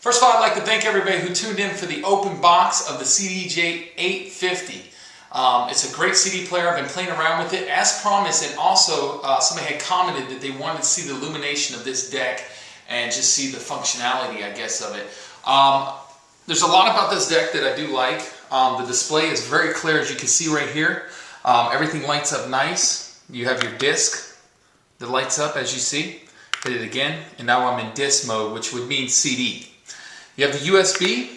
First of all, I'd like to thank everybody who tuned in for the open box of the CDJ 850. It's a great CD player. I've been playing around with it as promised, and also somebody had commented that they wanted to see the illumination of this deck and just see the functionality, I guess, of it. There's a lot about this deck that I do like. The display is very clear, as you can see right here. Everything lights up nice. You have your disc that lights up, as you see. Hit it again, and now I'm in disc mode, which would mean CD. You have the USB.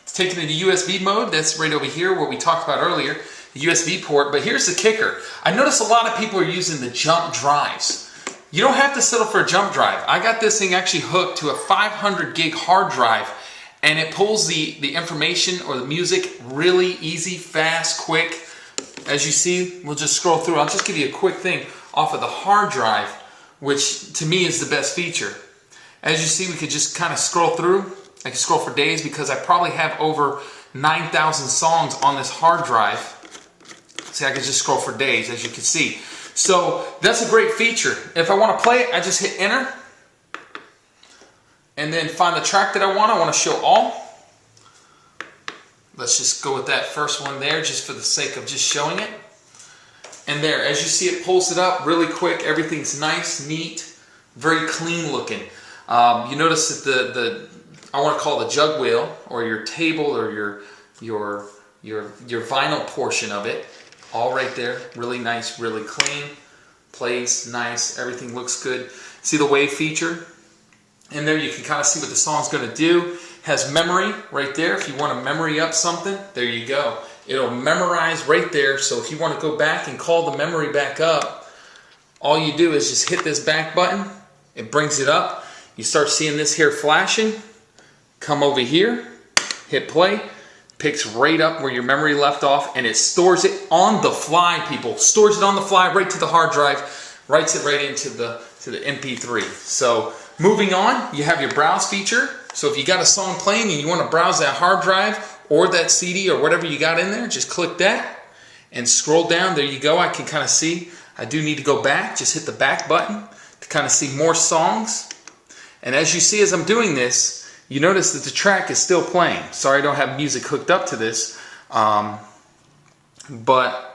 It's taken into USB mode. That's right over here, what we talked about earlier, the USB port. But here's the kicker. I notice a lot of people are using the jump drives. You don't have to settle for a jump drive. I got this thing actually hooked to a 500 gig hard drive, and it pulls the information or the music really easy, fast, quick. As you see, we'll just scroll through. I'll just give you a quick thing off of the hard drive, which to me is the best feature. As you see, we could just kind of scroll through. I can scroll for days because I probably have over 9,000 songs on this hard drive. See, I can just scroll for days, as you can see. So that's a great feature. If I want to play it, I just hit enter and then find the track that I want. I want to show all. Let's just go with that first one there, just for the sake of just showing it. And there, as you see, it pulls it up really quick. Everything's nice, neat, very clean looking. You notice that I want to call it the jug wheel, or your table, or your vinyl portion of it, all right there. Really nice, really clean. Plays nice. Everything looks good. See the wave feature? In there, you can kind of see what the song's going to do. Has memory right there. If you want to memory up something, there you go. It'll memorize right there. So if you want to go back and call the memory back up, all you do is just hit this back button. It brings it up. You start seeing this here flashing. Come over here, hit play, picks right up where your memory left off, and it stores it on the fly, people. Stores it on the fly right to the hard drive, writes it right into the MP3. So moving on, you have your browse feature. So if you got a song playing and you want to browse that hard drive or that CD or whatever you got in there, just click that and scroll down. There you go. I can kind of see. I do need to go back. Just hit the back button to kind of see more songs. And as you see, as I'm doing this, you notice that the track is still playing. Sorry I don't have music hooked up to this, but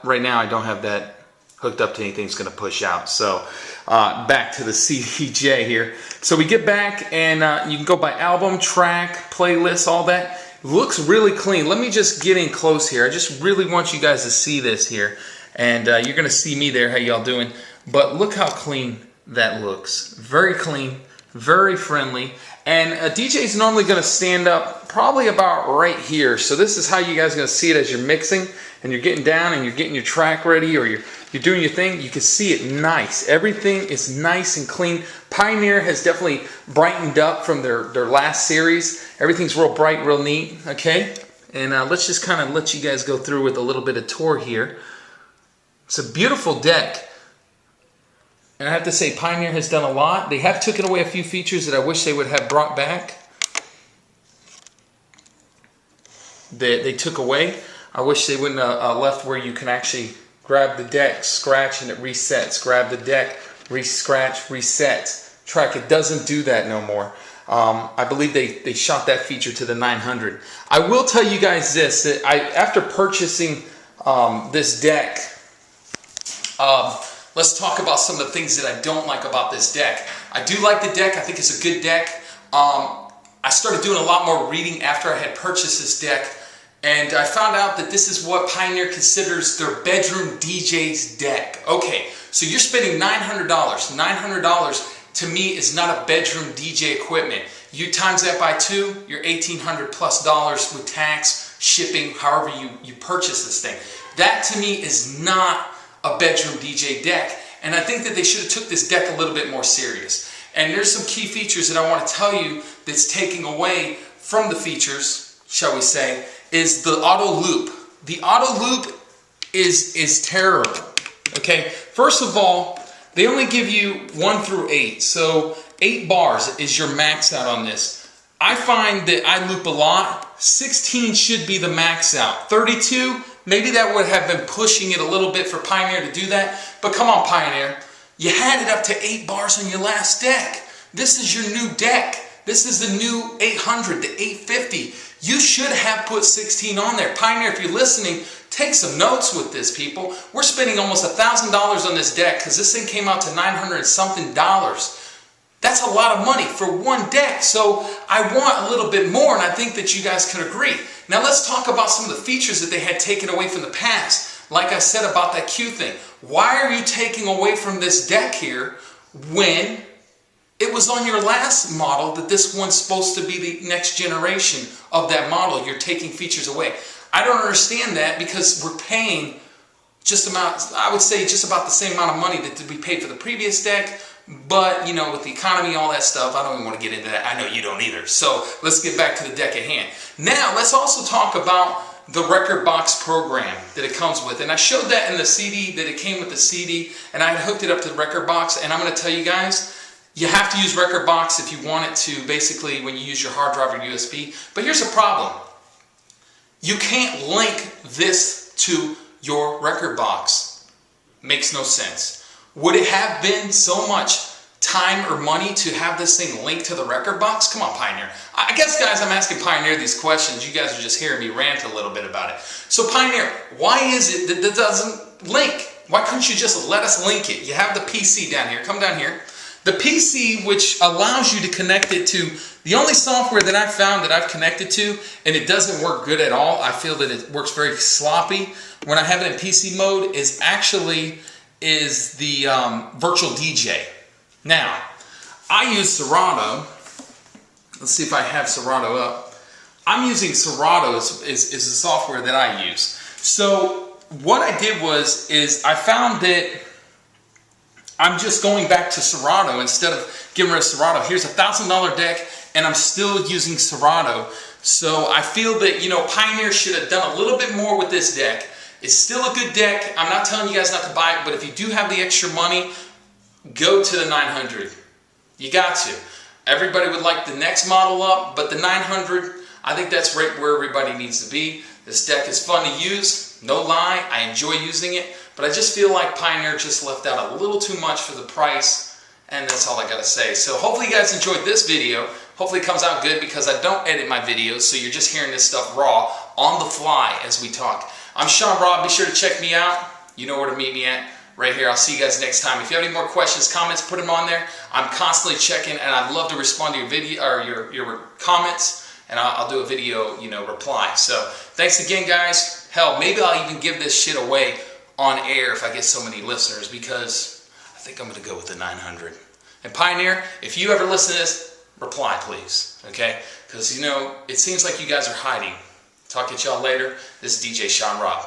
right now I don't have that hooked up to anything that's going to push out. So back to the CDJ here. So we get back, and you can go by album, track, playlist, all that. Looks really clean. Let me just get in close here. I just really want you guys to see this here, and you're going to see me there. How y'all doing? But look how clean that looks. Very clean, very friendly. And a DJ is normally going to stand up probably about right here. So this is how you guys are going to see it as you're mixing and you're getting down and you're getting your track ready, or you're doing your thing. You can see it nice. Everything is nice and clean. Pioneer has definitely brightened up from their last series. Everything's real bright, real neat. Okay, and let's just kind of let you guys go through with a little bit of tour here. It's a beautiful deck. And I have to say, Pioneer has done a lot. They have taken away a few features that I wish they would have brought back. They took away. I wish they wouldn't have left where you can actually grab the deck, scratch, and it resets. Grab the deck, scratch, reset. Track, it doesn't do that no more. I believe they shot that feature to the 900. I will tell you guys this, that after purchasing this deck, let's talk about some of the things that I don't like about this deck. I do like the deck. I think it's a good deck. I started doing a lot more reading after I had purchased this deck, and I found out that this is what Pioneer considers their bedroom DJ's deck. Okay, so you're spending $900. $900 to me is not a bedroom DJ equipment. You times that by 2, you're $1,800+ with tax, shipping, however you purchase this thing. That to me is not a bedroom DJ deck, and I think that they should have took this deck a little bit more serious. And there's some key features that I want to tell you that's taking away from the features, shall we say, is the auto loop. The auto loop is terrible. Okay, first of all, they only give you 1 through 8, so 8 bars is your max out on this. I find that I loop a lot. 16 should be the max out. 32, maybe that would have been pushing it a little bit for Pioneer to do that, but come on, Pioneer. You had it up to 8 bars on your last deck. This is your new deck. This is the new 800, the 850. You should have put 16 on there. Pioneer, if you're listening, take some notes with this, people. We're spending almost $1,000 on this deck because this thing came out to $900 and something. That's a lot of money for one deck. So I want a little bit more, and I think that you guys can agree. Now let's talk about some of the features that they had taken away from the past. Like I said about that Q thing. Why are you taking away from this deck here when it was on your last model that this one's supposed to be the next generation of that model? You're taking features away. I don't understand that, because we're paying I would say just about the same amount of money that we paid for the previous deck. But, you know, with the economy and all that stuff, I don't even want to get into that. I know you don't either. So let's get back to the deck at hand. Now, let's also talk about the record box program that it comes with. And I showed that in the CD, that it came with the CD, and I hooked it up to the record box. And I'm going to tell you guys, you have to use record box if you want it to, basically, when you use your hard drive or USB. But here's the problem. You can't link this to your record box. Makes no sense. Would it have been so much time or money to have this thing linked to the record box? Come on, Pioneer. I guess, guys, I'm asking Pioneer these questions. You guys are just hearing me rant a little bit about it. So, Pioneer, why is it that it doesn't link? Why couldn't you just let us link it? You have the PC down here. Come down here. The PC, which allows you to connect it to the only software that I've found that I've connected to, and it doesn't work good at all. I feel that it works very sloppy when I have it in PC mode, is the virtual DJ. Now, I use Serato. Let's see if I have Serato up. I'm using Serato is the software that I use. So what I did is I found that I'm just going back to Serato instead of getting rid of Serato. Here's a $1,000 deck, and I'm still using Serato. So I feel that, you know, Pioneer should have done a little bit more with this deck. It's still a good deck. I'm not telling you guys not to buy it, but if you do have the extra money, go to the 900. You got to. Everybody would like the next model up, but the 900, I think that's right where everybody needs to be. This deck is fun to use. No lie, I enjoy using it, but I just feel like Pioneer just left out a little too much for the price, and that's all I got to say. So hopefully you guys enjoyed this video. Hopefully it comes out good, because I don't edit my videos, so you're just hearing this stuff raw on the fly as we talk. I'm Shawn Rob. Be sure to check me out. You know where to meet me at, right here. I'll see you guys next time. If you have any more questions, comments, put them on there. I'm constantly checking, and I'd love to respond to your video or your comments, and I'll do a video, you know, reply. So thanks again, guys. Hell, maybe I'll even give this shit away on air if I get so many listeners, because I think I'm going to go with the 900. And Pioneer, if you ever listen to this, reply, please. Okay? Because, you know, it seems like you guys are hiding. Talk to y'all later. This is DJ Shawn Rob.